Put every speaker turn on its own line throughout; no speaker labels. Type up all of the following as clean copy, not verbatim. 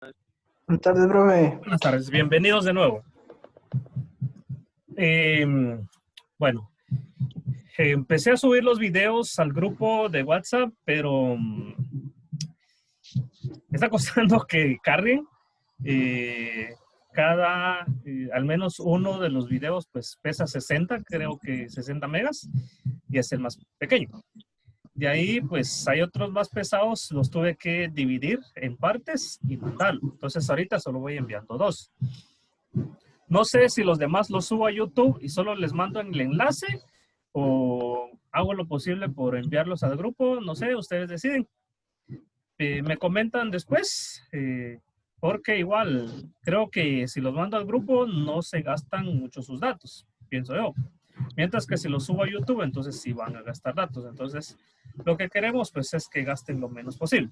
Buenas tardes, profe.
Buenas tardes, bienvenidos de nuevo. Bueno, empecé a subir los videos al grupo de WhatsApp, pero está costando que carguen. Al menos uno de los videos pues pesa 60, creo que 60 megas, y es el más pequeño. De ahí, pues, hay otros más pesados, los tuve que dividir en partes y mandarlo. Entonces, ahorita solo voy enviando 2. No sé si los demás los subo a YouTube y solo les mando el enlace o hago lo posible por enviarlos al grupo. No sé, ustedes deciden. Me comentan después, porque igual creo que si los mando al grupo no se gastan mucho sus datos, pienso yo. Mientras que si los subo a YouTube, entonces sí van a gastar datos. Entonces, lo que queremos pues es que gasten lo menos posible.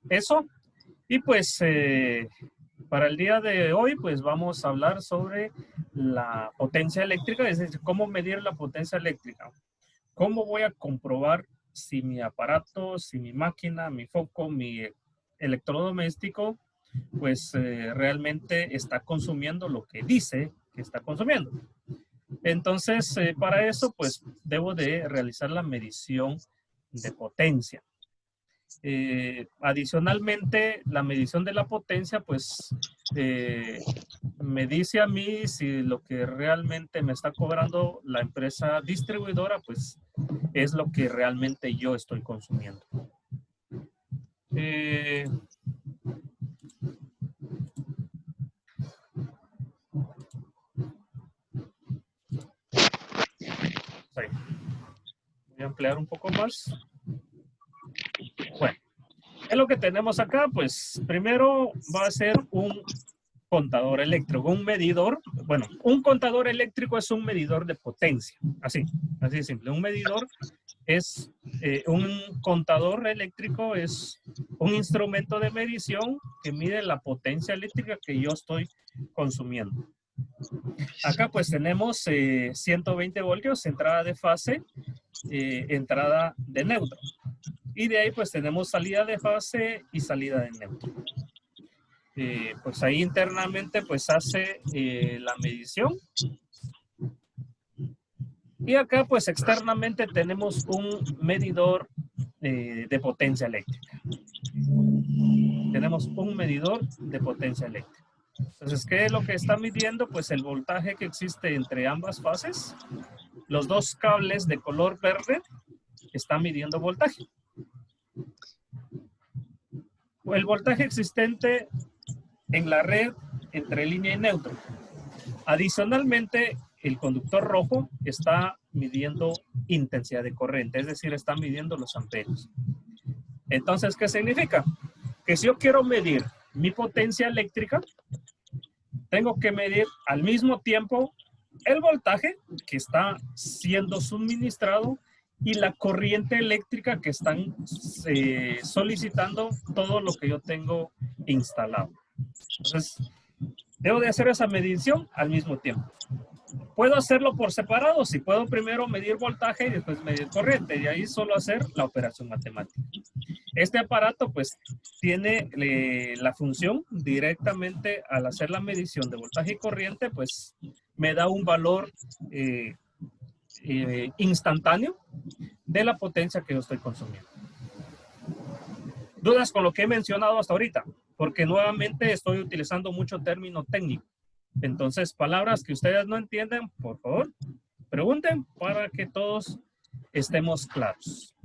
Eso. Y pues para el día de hoy pues vamos a hablar sobre la potencia eléctrica, es decir, cómo medir la potencia eléctrica. ¿Cómo voy a comprobar si mi aparato, si mi máquina, mi foco, mi electrodoméstico pues realmente está consumiendo lo que dice que está consumiendo? Entonces, para eso, pues, debo de realizar la medición de potencia. Adicionalmente, la medición de la potencia, pues, me dice a mí si lo que realmente me está cobrando la empresa distribuidora, pues, es lo que realmente yo estoy consumiendo. Voy a ampliar un poco más. Bueno, ¿qué es lo que tenemos acá? Pues primero va a ser un contador eléctrico, un medidor. Bueno, un contador eléctrico es un medidor de potencia. Así de simple. Un medidor es, un contador eléctrico es un instrumento de medición que mide la potencia eléctrica que yo estoy consumiendo. Acá pues tenemos 120 voltios, entrada de fase, entrada de neutro. Y de ahí pues tenemos salida de fase y salida de neutro. Pues ahí internamente pues hace la medición. Y acá pues externamente tenemos un medidor de potencia eléctrica. Tenemos un medidor de potencia eléctrica. Entonces, ¿qué es lo que está midiendo? Pues el voltaje que existe entre ambas fases. Los dos cables de color verde están midiendo voltaje. El voltaje existente en la red entre línea y neutro. Adicionalmente, el conductor rojo está midiendo intensidad de corriente, es decir, está midiendo los amperios. Entonces, ¿qué significa? Que si yo quiero medir mi potencia eléctrica, tengo que medir al mismo tiempo el voltaje que está siendo suministrado y la corriente eléctrica que están solicitando todo lo que yo tengo instalado. Entonces, debo de hacer esa medición al mismo tiempo. Puedo hacerlo por separado, si puedo primero medir voltaje y después medir corriente, y ahí solo hacer la operación matemática. Este aparato pues tiene la función directamente al hacer la medición de voltaje y corriente, pues me da un valor instantáneo de la potencia que yo estoy consumiendo. ¿Dudas con lo que he mencionado hasta ahorita? Porque nuevamente estoy utilizando mucho término técnico. Entonces, palabras que ustedes no entienden, por favor, pregunten para que todos estemos claros.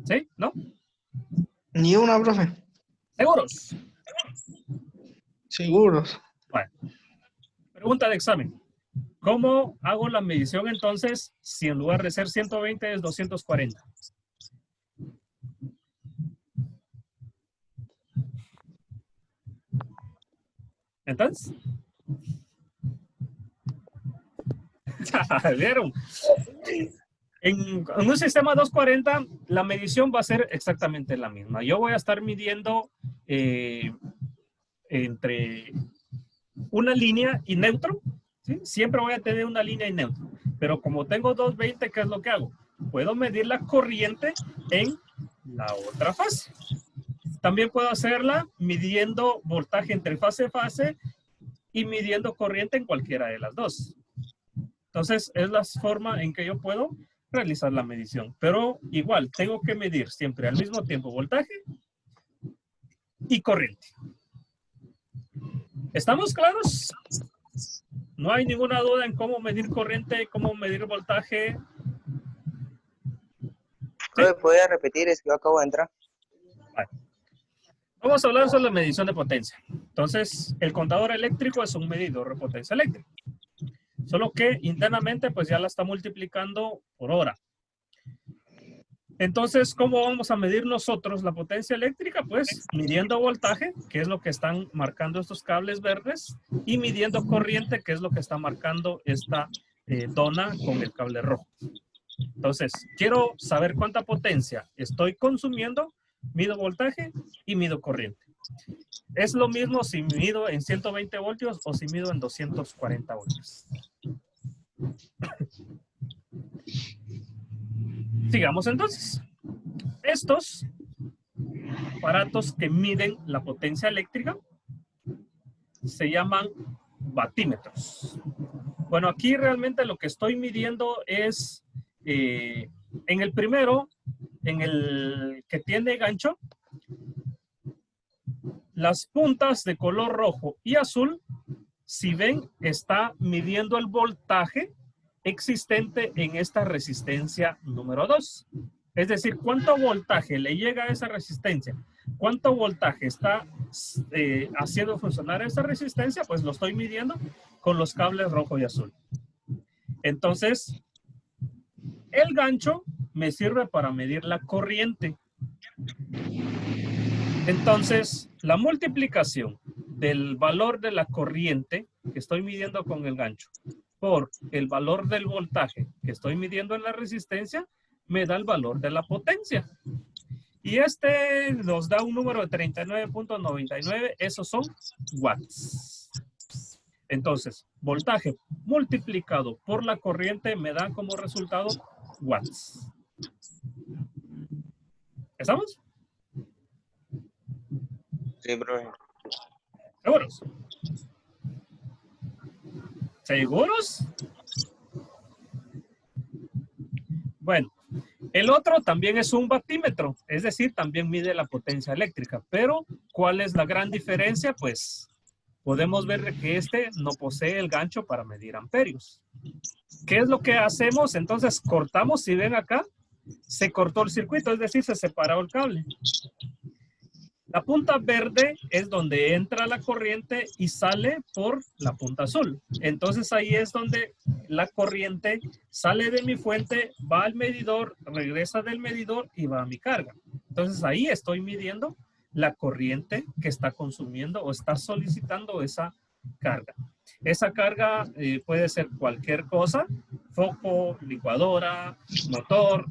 ¿Sí? ¿No?
Ni una, profe.
¿Seguros?
Seguros.
Bueno, pregunta de examen. ¿Cómo hago la medición entonces si en lugar de ser 120 es 240? Entonces, ¿vieron? En un sistema 240, la medición va a ser exactamente la misma. Yo voy a estar midiendo entre una línea y neutro, ¿sí? Siempre voy a tener una línea y neutro. Pero como tengo 220, ¿qué es lo que hago? puedo medir la corriente en la otra fase. También puedo hacerla midiendo voltaje entre fase a fase y midiendo corriente en cualquiera de las dos. Entonces, es la forma en que yo puedo realizar la medición. Pero igual, tengo que medir siempre al mismo tiempo voltaje y corriente. ¿Estamos claros? No hay ninguna duda en cómo medir corriente, cómo medir voltaje. ¿Sí?
¿Puede repetir? Es que yo acabo de entrar.
Vale. Vamos a hablar sobre la medición de potencia. Entonces, el contador eléctrico es un medidor de potencia eléctrica. Solo que internamente, pues ya la está multiplicando por hora. Entonces, ¿cómo vamos a medir nosotros la potencia eléctrica? Pues midiendo voltaje, que es lo que están marcando estos cables verdes, y midiendo corriente, que es lo que está marcando esta dona con el cable rojo. Entonces, quiero saber cuánta potencia estoy consumiendo, mido voltaje y mido corriente. Es lo mismo si mido en 120 voltios o si mido en 240 voltios. Sigamos entonces. Estos aparatos que miden la potencia eléctrica se llaman batímetros. Bueno, aquí realmente lo que estoy midiendo es en el primero, en el que tiene gancho, las puntas de color rojo y azul, si ven, está midiendo el voltaje existente en esta resistencia número 2. Es decir, ¿cuánto voltaje le llega a esa resistencia? ¿Cuánto voltaje está haciendo funcionar esa resistencia? Pues lo estoy midiendo con los cables rojo y azul. Entonces, el gancho me sirve para medir la corriente. Entonces, la multiplicación del valor de la corriente que estoy midiendo con el gancho por el valor del voltaje que estoy midiendo en la resistencia me da el valor de la potencia. Y este nos da un número de 39.99, esos son watts. Entonces, voltaje multiplicado por la corriente me da como resultado watts. ¿Estamos?
Sí, profe.
¿Seguros? ¿Seguros? Bueno, el otro también es un batímetro, es decir, también mide la potencia eléctrica. Pero, ¿cuál es la gran diferencia? Pues, podemos ver que este no posee el gancho para medir amperios. ¿Qué es lo que hacemos? Entonces, cortamos, si ven acá, se cortó el circuito, es decir, se separó el cable. La punta verde es donde entra la corriente y sale por la punta azul. Entonces ahí es donde la corriente sale de mi fuente, va al medidor, regresa del medidor y va a mi carga. Entonces ahí estoy midiendo la corriente que está consumiendo o está solicitando esa carga. Esa carga puede ser cualquier cosa, foco, licuadora, motor,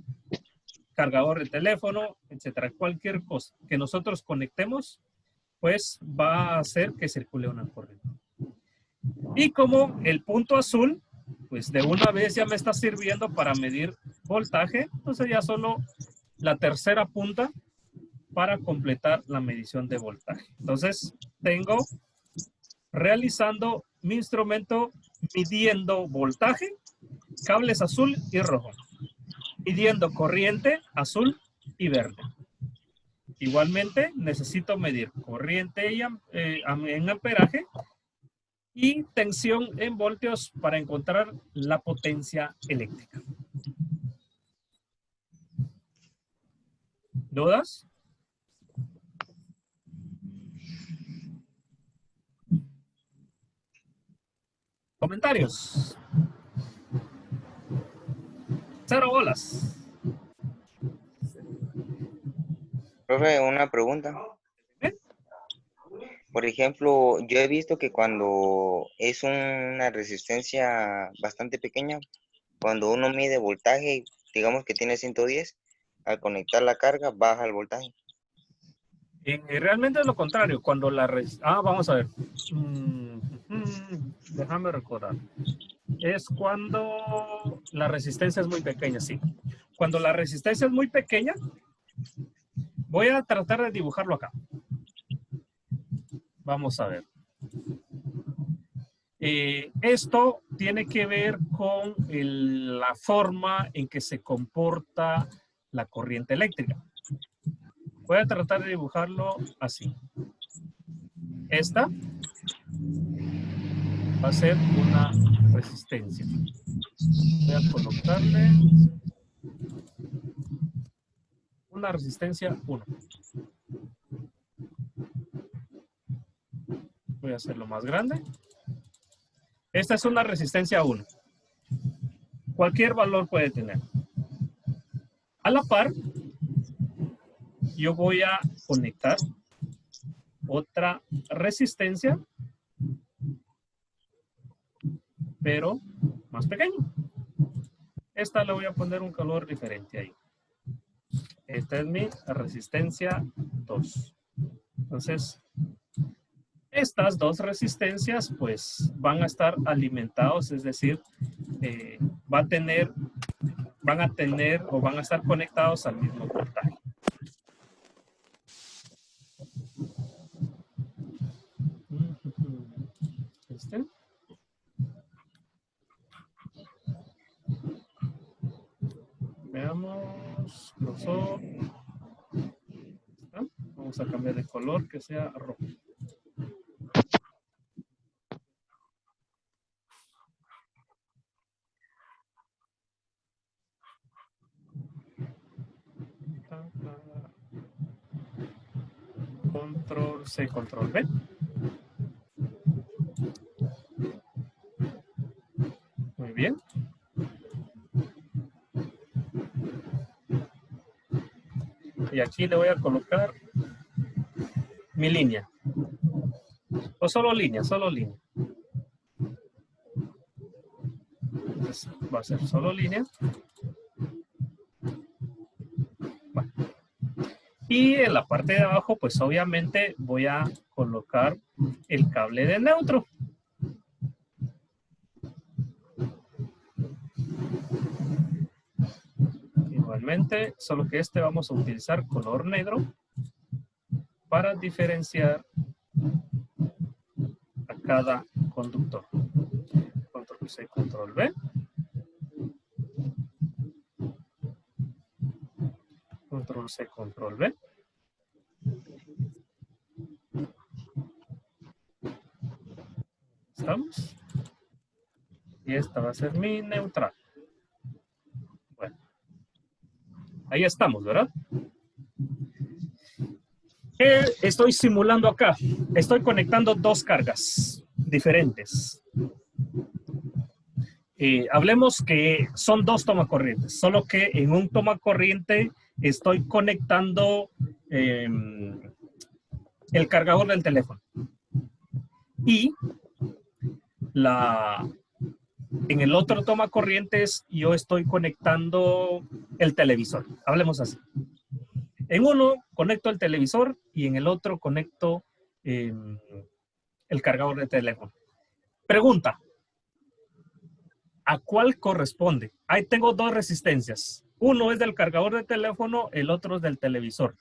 cargador de teléfono, etcétera. Cualquier cosa que nosotros conectemos, pues va a hacer que circule una corriente. Y como el punto azul, pues de una vez ya me está sirviendo para medir voltaje, entonces ya solo la tercera punta para completar la medición de voltaje. Entonces tengo realizando mi instrumento midiendo voltaje, cables azul y rojo. Midiendo corriente azul y verde. Igualmente necesito medir corriente y, en amperaje y tensión en voltios para encontrar la potencia eléctrica. ¿Dudas? ¿Comentarios? Cero bolas.
Profe, una pregunta.
¿Eh?
Por ejemplo, yo he visto que cuando es una resistencia bastante pequeña, cuando uno mide voltaje, digamos que tiene 110, al conectar la carga baja el voltaje.
Realmente es lo contrario. Cuando la... vamos a ver. Déjame recordar. Es cuando la resistencia es muy pequeña, sí. Cuando la resistencia es muy pequeña, voy a tratar de dibujarlo acá. Vamos a ver. Esto tiene que ver con la forma en que se comporta la corriente eléctrica. Voy a tratar de dibujarlo así. Esta va a ser una resistencia. Voy a colocarle una resistencia 1. Voy a hacerlo más grande. Esta es una resistencia 1. Cualquier valor puede tener. A la par, yo voy a conectar otra resistencia, pero más pequeña. Esta le voy a poner un color diferente ahí. Esta es mi resistencia 2. Entonces, estas dos resistencias pues van a estar alimentados, es decir, van a tener o van a estar conectados al mismo voltaje. Veamos, grosor. Vamos a cambiar de color que sea rojo. Control C, control V. Muy bien. Y aquí le voy a colocar mi línea. O solo línea, solo línea. Entonces, va a ser solo línea. Bueno. Y en la parte de abajo, pues obviamente voy a colocar el cable de neutro. Igualmente, solo que este vamos a utilizar color negro para diferenciar a cada conductor. Control C, control V. Control C, control V. ¿Estamos? Y esta va a ser mi neutral. Bueno. Ahí estamos, ¿verdad? ¿Qué estoy simulando acá? Estoy conectando dos cargas diferentes. Hablemos que son dos tomacorrientes, solo que en un tomacorriente estoy conectando el cargador del teléfono. Y en el otro tomacorrientes yo estoy conectando el televisor. Hablemos así. En uno conecto el televisor y en el otro conecto el cargador de teléfono. Pregunta. ¿A cuál corresponde? Ahí tengo dos resistencias. Uno es del cargador de teléfono, el otro es del televisor.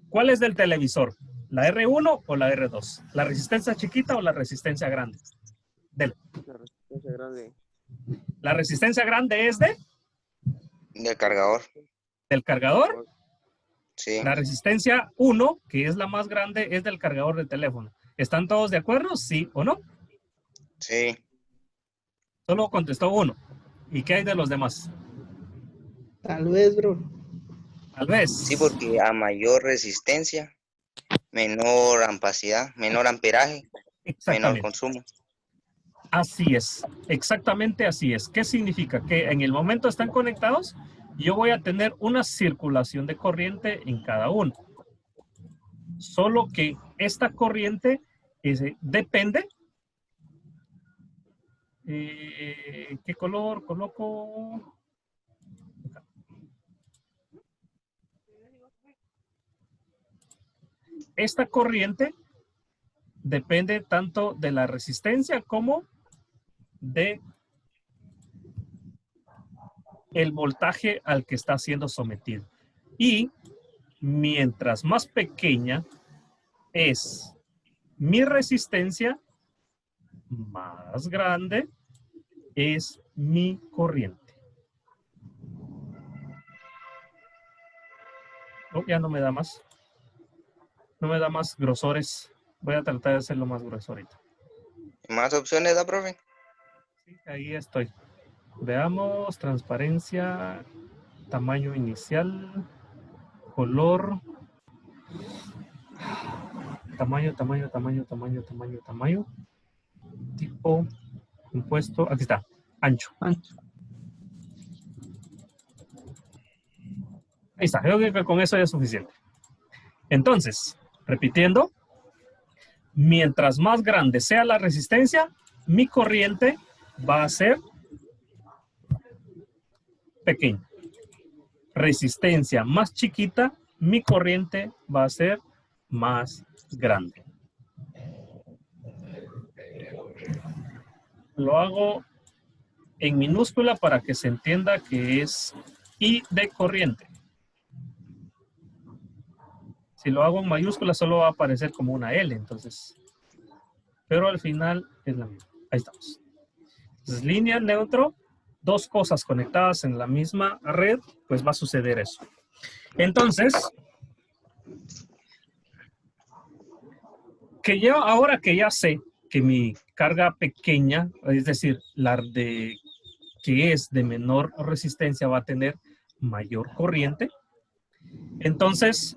¿Cuál es del televisor? ¿La R1 o la R2? ¿La resistencia chiquita o la resistencia grande? La resistencia grande. ¿La resistencia grande es de?
Del cargador.
¿Del cargador?
Sí.
La resistencia 1, que es la más grande, es del cargador de teléfono. ¿Están todos de acuerdo? ¿Sí o no?
Sí.
Solo contestó uno. ¿Y qué hay de los demás?
Tal vez, bro.
Tal vez.
Sí, porque a mayor resistencia, menor ampacidad, menor amperaje, menor consumo.
Así es, exactamente así es. ¿Qué significa? Que en el momento están conectados, yo voy a tener una circulación de corriente en cada uno. Solo que esta corriente depende. ¿Qué color coloco? Esta corriente depende tanto de la resistencia como de el voltaje al que está siendo sometido. Y mientras más pequeña es mi resistencia, más grande es mi corriente. Oh, ya no me da más. No me da más grosores. Voy a tratar de hacerlo más grueso ahorita.
¿Más opciones da, profe?
Sí, ahí estoy. Veamos, transparencia, tamaño inicial, color, tamaño, tipo, compuesto, aquí está, ancho.
Ancho.
Ahí está, creo que con eso ya es suficiente. Entonces, repitiendo, mientras más grande sea la resistencia, mi corriente va a ser pequeña. Resistencia más chiquita, mi corriente va a ser más grande. Lo hago en minúscula para que se entienda que es I de corriente. Si lo hago en mayúscula solo va a aparecer como una L, entonces. Pero al final es la misma. Ahí estamos. Entonces, línea, neutro, dos cosas conectadas en la misma red, pues va a suceder eso. Entonces, ahora que ya sé que mi carga pequeña, es decir, que es de menor resistencia, va a tener mayor corriente. Entonces,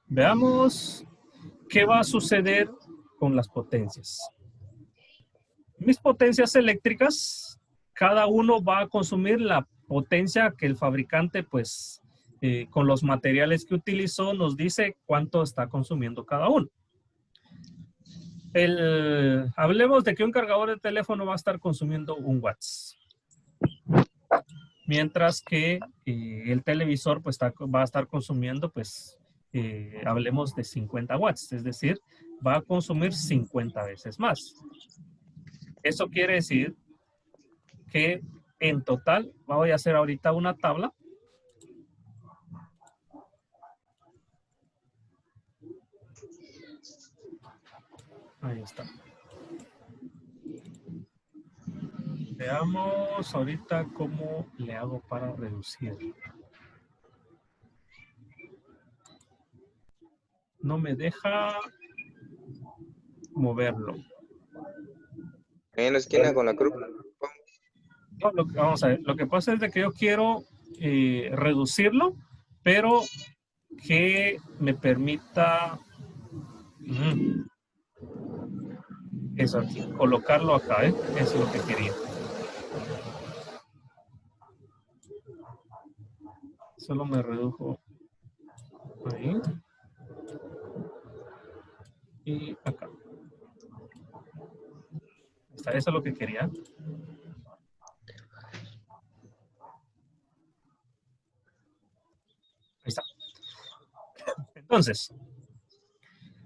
veamos qué va a suceder con las potencias. Mis potencias eléctricas, cada uno va a consumir la potencia que el fabricante, pues, con los materiales que utilizó, nos dice cuánto está consumiendo cada uno. Hablemos de que un cargador de teléfono va a estar consumiendo 1 watts. Mientras que el televisor pues, va a estar consumiendo, pues, hablemos de 50 watts. Es decir, va a consumir 50 veces más. Eso quiere decir que en total, voy a hacer ahorita una tabla. Ahí está. Veamos ahorita cómo le hago para reducir. No me deja moverlo.
En la esquina con la cruz.
No, vamos a ver. Lo que pasa es de que yo quiero reducirlo, pero que me permita eso aquí, colocarlo acá, ¿eh? Eso es lo que quería. Solo me redujo ahí y acá. Eso es lo que quería. Ahí está. Entonces,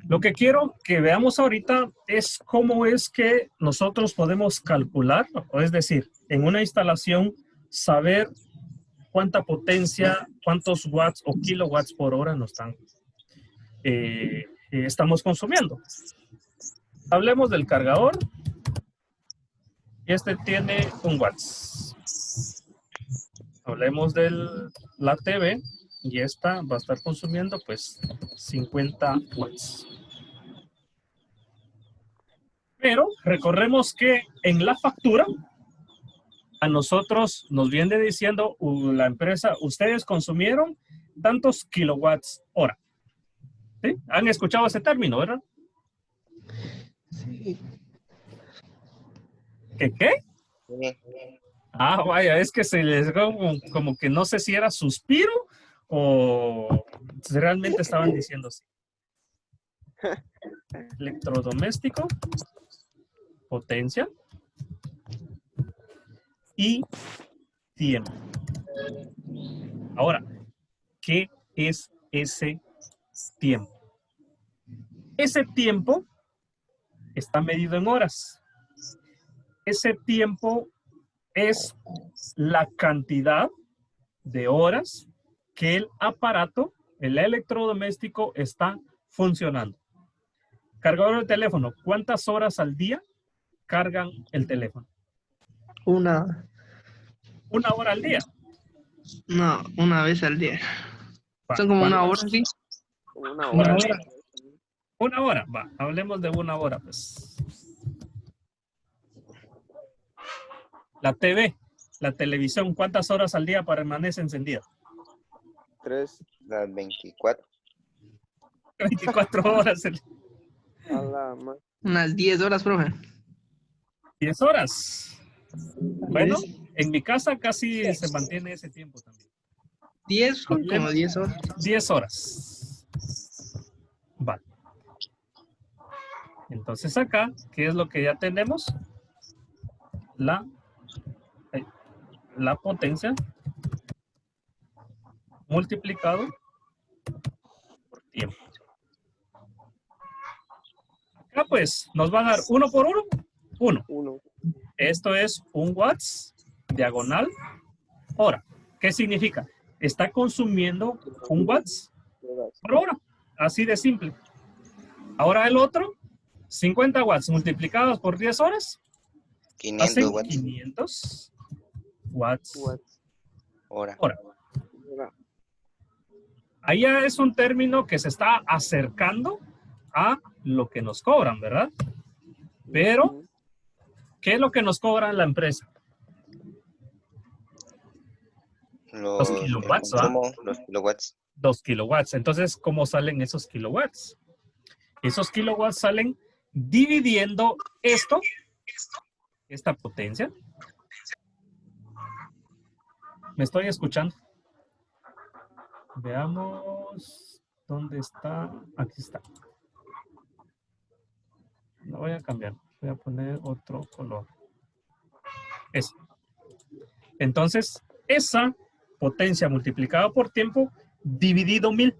lo que quiero que veamos ahorita es cómo es que nosotros podemos calcular, o es decir, en una instalación, saber cuánta potencia, cuántos watts o kilowatts por hora estamos consumiendo. Hablemos del cargador. Este tiene 1 watts. Hablemos de la TV y esta va a estar consumiendo pues 50 watts. Pero recordemos que en la factura a nosotros nos viene diciendo la empresa, ustedes consumieron tantos kilowatts hora. ¿Sí? ¿Han escuchado ese término, verdad?
Sí.
¿Qué?
Sí.
Ah, vaya, es que se les como que no sé si era suspiro o realmente estaban diciendo así. Electrodoméstico, potencia y tiempo. Ahora, ¿qué es ese tiempo? Ese tiempo está medido en horas. Ese tiempo es la cantidad de horas que el aparato, el electrodoméstico, está funcionando. Cargador de teléfono, ¿cuántas horas al día cargan el teléfono?
Una,
Una hora al día.
no, una vez al día.
Va,
Son como una
¿cuántas?
hora, sí.
Como una
Una
hora.
hora.
Una hora, va, hablemos de una hora, pues. La TV, la televisión, ¿cuántas horas al día permanece encendida?
3
Las 24.
24 horas,
a la más.
Unas 10 horas, profe.
10 horas. Bueno,
¿Ves?
en mi casa casi se mantiene ese tiempo también.
10 son como 10 horas.
10 horas. Vale. Entonces acá, ¿qué es lo que ya tenemos? La potencia multiplicado por tiempo. Acá pues nos va a dar 1 por 1, 1.
1.
Esto es 1 watts diagonal hora. ¿Qué significa? Está consumiendo 1 watts por hora. Así de simple. Ahora el otro, 50 watts multiplicados por 10 horas,
500
hacen
watts
500 watts
hora.
hora. Ahí ya es un término que se está acercando a lo que nos cobran, ¿verdad? Pero, ¿qué es lo que nos cobra la empresa?
Los
kilowatts,
el consumo, los kilowatts.
2 kilowatts. Entonces, ¿cómo salen esos kilowatts? Esos kilowatts salen dividiendo esto, esta potencia. ¿Me estoy escuchando? Veamos dónde está. Aquí está. Lo voy a cambiar. Voy a poner otro color. Ese. Entonces, esa potencia multiplicada por tiempo dividido 1000.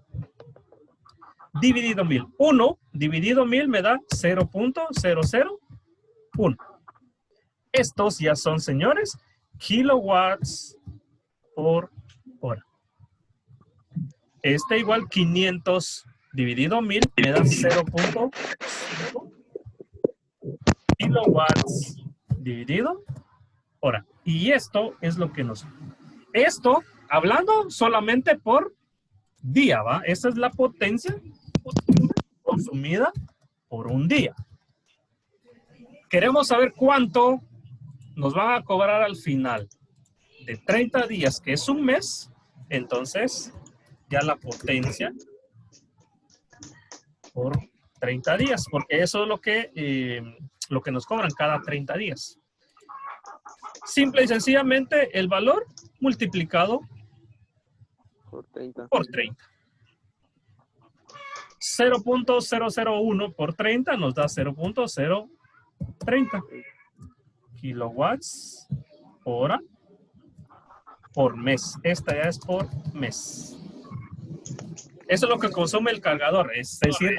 Dividido 1000. 1 dividido 1000 me da 0.001. Estos ya son, señores, kilowatts por hora. Este igual 500 dividido 1000 me da 0.5 kilowatts dividido hora. Y esto es lo que nos... Esto, hablando solamente por día, ¿va? Esta es la potencia consumida por un día. Queremos saber cuánto nos van a cobrar al final de 30 días, que es un mes. Entonces, ya la potencia por 30 días, porque eso es lo que nos cobran cada 30 días. Simple y sencillamente el valor multiplicado
Por 30.
por 30. 0.001 por 30 nos da 0.030 kilowatts hora por mes. Esta ya es por mes. Eso es lo que consume el cargador. Es decir,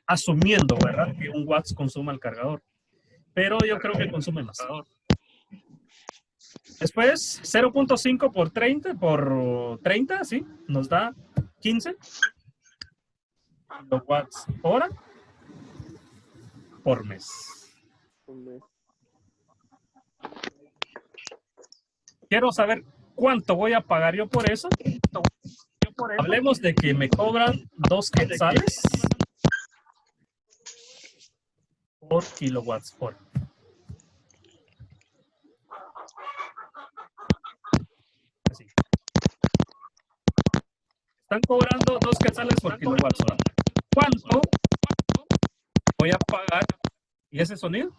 asumiendo, ¿verdad?, que 1 watts consuma el cargador. Pero yo creo que consume más. Después, 0.5 por 30, ¿sí? Nos da 15 kilowatts hora por mes.
Un mes.
Quiero saber cuánto voy a pagar yo por eso. Hablemos de que me cobran 2 quetzales por kilowatts hora. Así. Están cobrando 2 quetzales por kilowatts hora. ¿Cuánto voy a pagar? ¿Y ese sonido?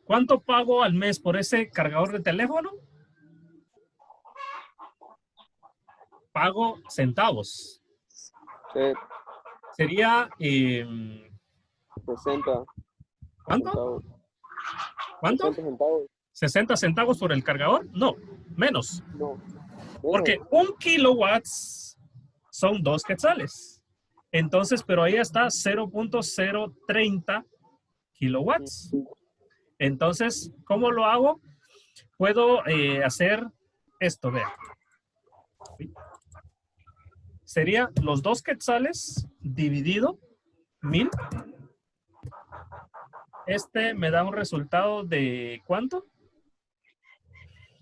¿Cuánto pago al mes por ese cargador de teléfono? Pago centavos.
Sí,
Sería
60
¿cuánto?
centavos.
¿Cuánto?
60 centavos.
60 centavos por el cargador. No, menos.
No.
Porque 1 kilowatts son 2 quetzales. Entonces, pero ahí está 0.030 kilowatts. Entonces, ¿cómo lo hago? Puedo hacer esto, vean. Sería los 2 quetzales dividido 1000. Este me da un resultado de ¿cuánto?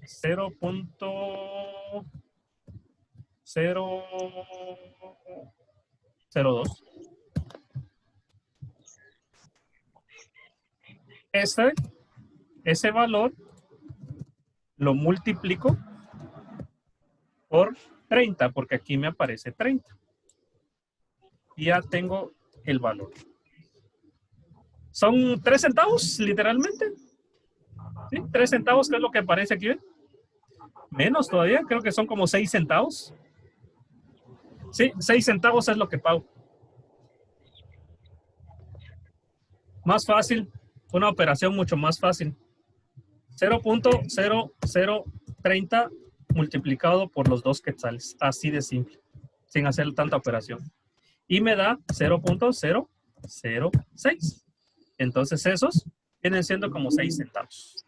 0.002. Ese valor lo multiplico por 30, porque aquí me aparece 30. Y ya tengo el valor. Son 3 centavos, literalmente. ¿Sí? 3 centavos, que es lo que aparece aquí. ¿Ven? Menos todavía, creo que son como 6 centavos. Sí, 6 centavos es lo que pago. Más fácil, una operación mucho más fácil. 0.0030 multiplicado por los 2 quetzales. Así de simple, sin hacer tanta operación. Y me da 0.006. Entonces esos vienen siendo como 6 centavos.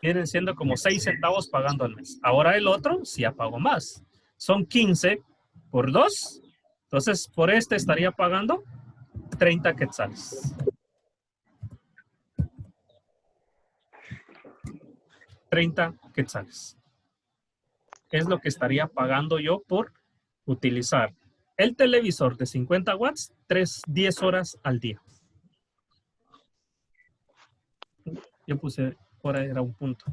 Vienen siendo como 6 centavos pagando al mes. Ahora el otro sí ya pago más. Son 15 por 2. Entonces por este estaría pagando 30 quetzales. 30 quetzales. Es lo que estaría pagando yo por utilizar el televisor de 50 watts 10 horas al día. Yo puse, por ahí era un punto.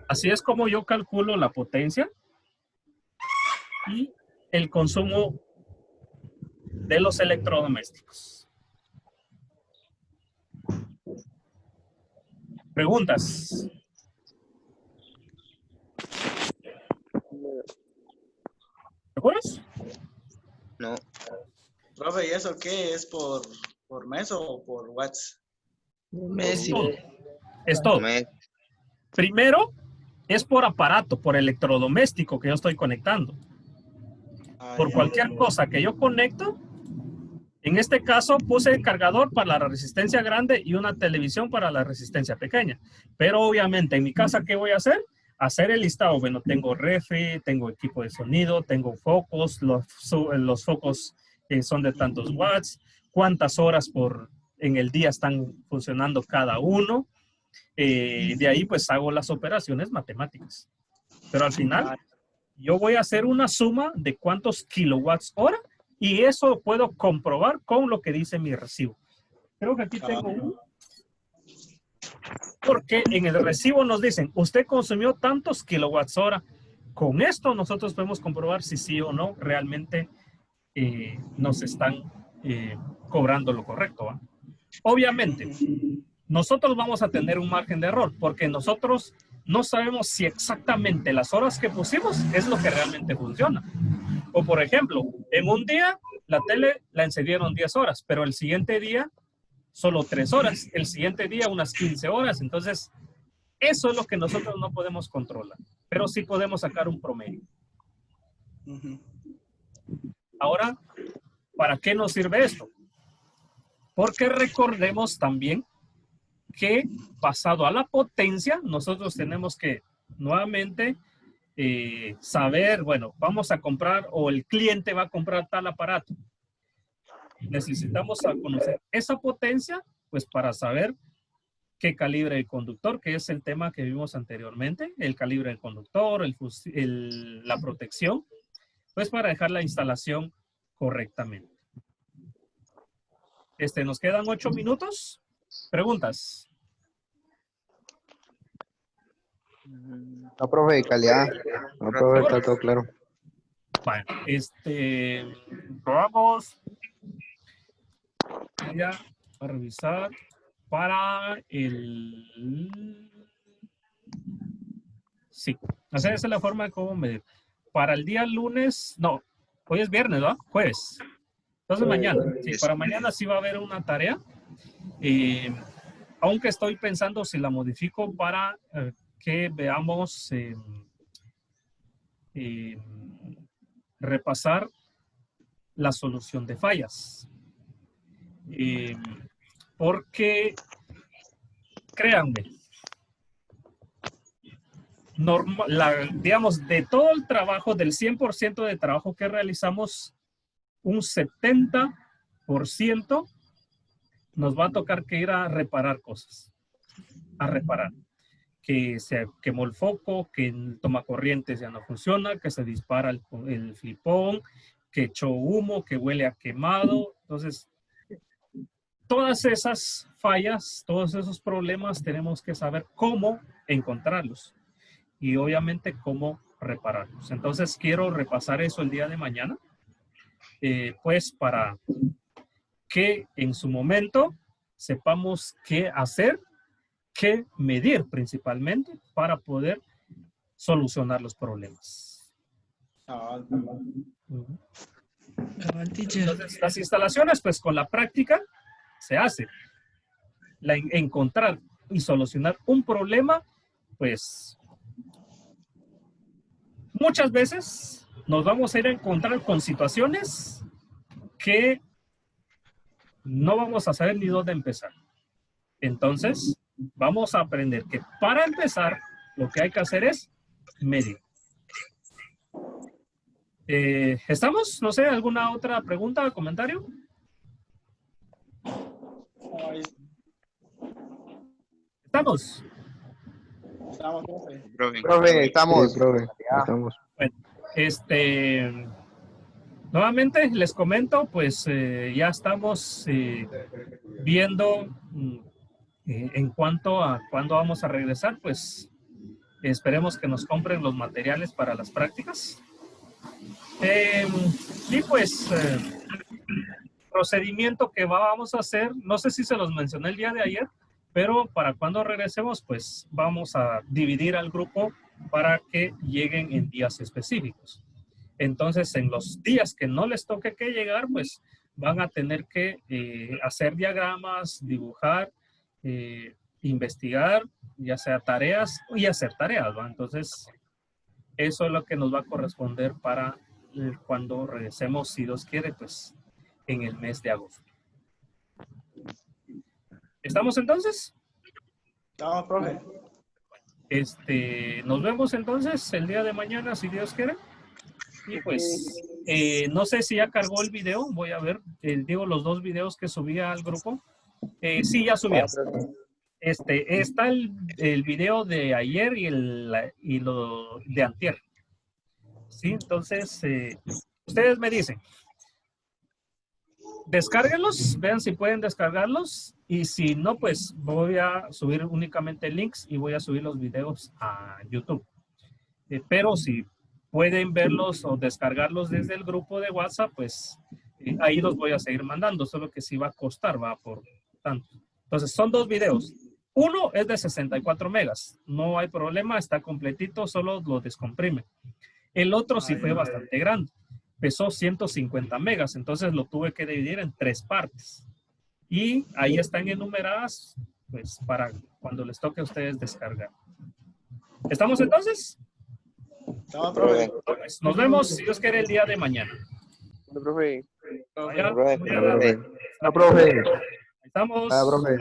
Así es como yo calculo la potencia y el consumo de los electrodomésticos. ¿Preguntas? ¿Seguros?
No.
Profe, ¿y eso qué? ¿Es por mes o por watts?
Messi.
Todo. Es todo.
Me-
Primero, es por aparato, por electrodoméstico que yo estoy conectando. Por
Ya.
cualquier cosa que yo conecto. En este caso puse el cargador para la resistencia grande y una televisión para la resistencia pequeña. Pero obviamente en mi casa, ¿qué voy a hacer? Hacer el listado. Bueno, tengo refri, tengo equipo de sonido, tengo focos, los focos son de tantos watts, cuántas horas en el día están funcionando cada uno. De ahí pues hago las operaciones matemáticas. Pero al final yo voy a hacer una suma de cuántos kilowatts hora y eso lo puedo comprobar con lo que dice mi recibo. Creo que aquí tengo uno. Porque en el recibo nos dicen, usted consumió tantos kilowatts hora. Con esto nosotros podemos comprobar si sí o no realmente nos están cobrando lo correcto, ¿va? Obviamente, nosotros vamos a tener un margen de error porque nosotros no sabemos si exactamente las horas que pusimos es lo que realmente funciona. O por ejemplo, en un día la tele la encendieron 10 horas, pero el siguiente día solo 3 horas, el siguiente día unas 15 horas. Entonces, eso es lo que nosotros no podemos controlar, pero sí podemos sacar un promedio. Ahora, ¿para qué nos sirve esto? Porque recordemos también que basado a la potencia, nosotros tenemos que nuevamente saber, bueno, vamos a comprar o el cliente va a comprar tal aparato. Necesitamos conocer esa potencia, pues para saber qué calibre de conductor, que es el tema que vimos anteriormente, el calibre del conductor, la protección, pues para dejar la instalación correctamente. Nos quedan 8 minutos. ¿Preguntas?
No, profe, calidad. No, profe, está todo claro.
Bueno, probamos. Ya a revisar para el... Sí, esa es la forma de cómo medir. Para el día lunes, no, hoy es viernes, ¿no? Jueves. Entonces mañana, sí, para mañana sí va a haber una tarea. Aunque estoy pensando si la modifico para que veamos repasar la solución de fallas. Porque, créanme, digamos, de todo el trabajo, del 100% de trabajo que realizamos, un 70% nos va a tocar que ir a reparar cosas, a reparar. Que se quemó el foco, que el tomacorrientes ya no funciona, que se dispara el flipón, que echó humo, que huele a quemado. Entonces, todas esas fallas, todos esos problemas, tenemos que saber cómo encontrarlos y obviamente cómo repararlos. Entonces, quiero repasar eso el día de mañana, pues para que en su momento sepamos qué hacer, qué medir principalmente para poder solucionar los problemas. Ujú.
Cabal, teacher.
Entonces, las instalaciones, pues con la práctica se hace. Encontrar y solucionar un problema, pues muchas veces nos vamos a ir a encontrar con situaciones que no vamos a saber ni dónde empezar. Entonces, vamos a aprender que para empezar, lo que hay que hacer es medir. ¿Estamos? No sé, ¿alguna otra pregunta o comentario? ¿Estamos?
Estamos, profe.
Profe, estamos.
Sí, profe,
Ya.
estamos.
Bueno, nuevamente les comento, pues ya estamos viendo en cuanto a cuándo vamos a regresar, pues esperemos que nos compren los materiales para las prácticas. Y pues procedimiento que vamos a hacer, no sé si se los mencioné el día de ayer, pero para cuando regresemos, pues vamos a dividir al grupo para que lleguen en días específicos. Entonces, en los días que no les toque que llegar, pues van a tener que hacer diagramas, dibujar, investigar, ya sea tareas y hacer tareas, ¿va? Entonces, eso es lo que nos va a corresponder para cuando regresemos, si Dios quiere, pues en el mes de agosto. ¿Estamos entonces?
Estamos, profe.
Nos vemos entonces el día de mañana, si Dios quiere. Y pues, no sé si ya cargó el video. Voy a ver, digo, los dos videos que subí al grupo. Sí, ya subieron. Está el video de ayer y lo de antier. Sí, entonces, ustedes me dicen. Descárguenlos, vean si pueden descargarlos. Y si no, pues voy a subir únicamente links y voy a subir los videos a YouTube. Pero si pueden verlos o descargarlos desde el grupo de WhatsApp, pues ahí los voy a seguir mandando, solo que sí va a costar, va por tanto. Entonces, son dos videos. Uno es de 64 megas, no hay problema, está completito, solo lo descomprime. El otro sí fue bastante grande, pesó 150 megas, entonces lo tuve que dividir en 3 partes. Y ahí están enumeradas, pues, para cuando les toque a ustedes descargar. ¿Estamos entonces?
Estamos, profe.
Pues, nos vemos, si Dios quiere, el día de mañana.
Bueno, profe.
Vaya,
Profe,
muy
Ya,
amable.
profe.
No, profe.
Ahí estamos.
Ah, profe.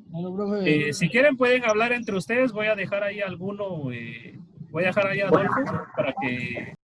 Bueno, profe.
Si quieren pueden hablar entre ustedes. Voy a dejar ahí alguno, voy a dejar ahí a Adolfo para que